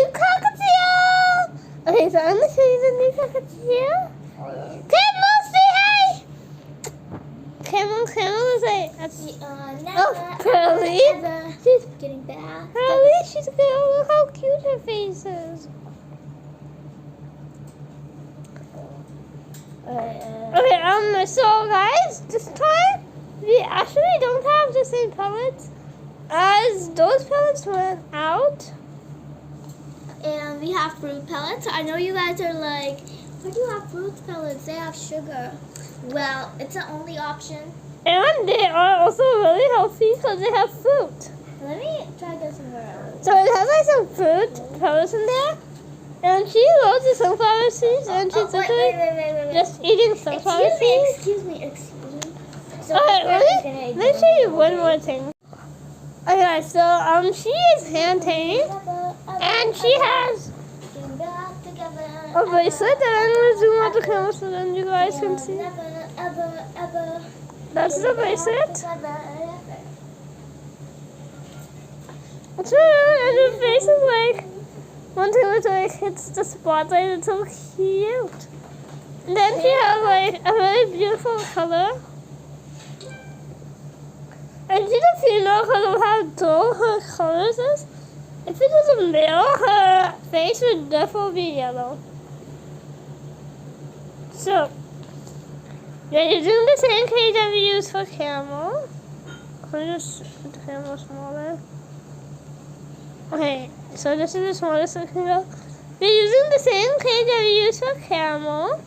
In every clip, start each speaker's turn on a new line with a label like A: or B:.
A: new cockatiel! Okay, so I'm gonna show you the new cockatiel. Camel, say hi! Camel is like, oh, Pearly. She's
B: getting back.
A: Pearly, she's good. Look how cute her face is. Okay, so guys, this time we actually don't have the same pellets as those pellets went out.
B: And we have fruit pellets. I know you guys are like, why do you have fruit pellets? They have sugar. Well, it's the only option.
A: And they are also really healthy because they have fruit.
B: Let me try this somewhere else.
A: So it has like some fruit pellets in there. And she loves the sunflower seeds, and she's literally just eating sunflower seeds.
B: Excuse me. So
A: Let me show you one more thing. Okay, so she is hand tamed, and she has a bracelet that I'm gonna zoom out the camera so then you guys can see. That's the bracelet. It's and her face is like. One thing was like hits the spotlight, it's so cute. And then she has like a really beautiful color. And she's a female because of how dull her colors is. If it was a male, her face would definitely be yellow. So, we're using the same cage that we use for camel. Can I just put the camera smaller? Okay, so this is the smallest I can go. We're using the same cage that we use for camel.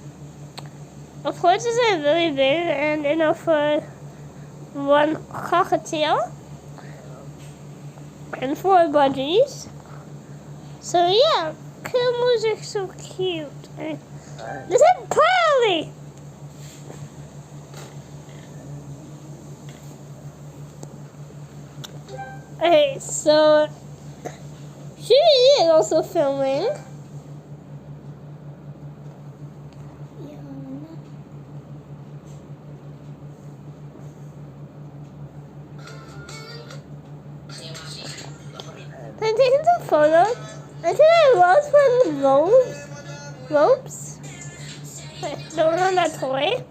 A: Of course, it's like really big and enough for one cockatiel and 4 budgies. So yeah, camels are so cute. This is Pearly. Okay, so. She is also filming. I'm taking some photos. I think I lost one ropes. Don't know that toy.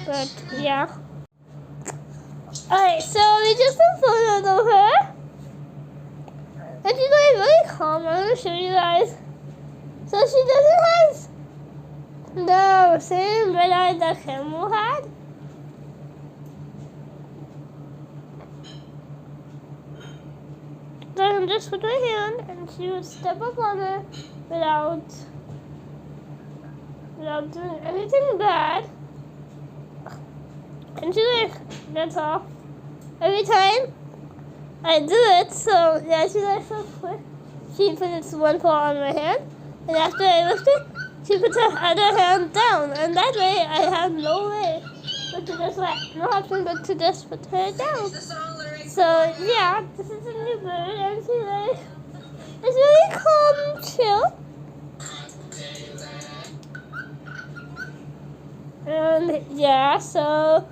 A: But yeah. Alright, so we just took photos of her. And she's like really calm. I'm going to show you guys. So she doesn't have the same red eye that camel had. So I can just put my hand and she would step up on it without doing anything bad. And she like gets off every time I do it, so yeah, she's like so quick. She puts one paw on my hand, and after I lift it, she puts her other hand down, and that way I have no way but to just no option but to just put her down. So yeah, this is a new bird, and she like it's really calm and chill. And yeah, so.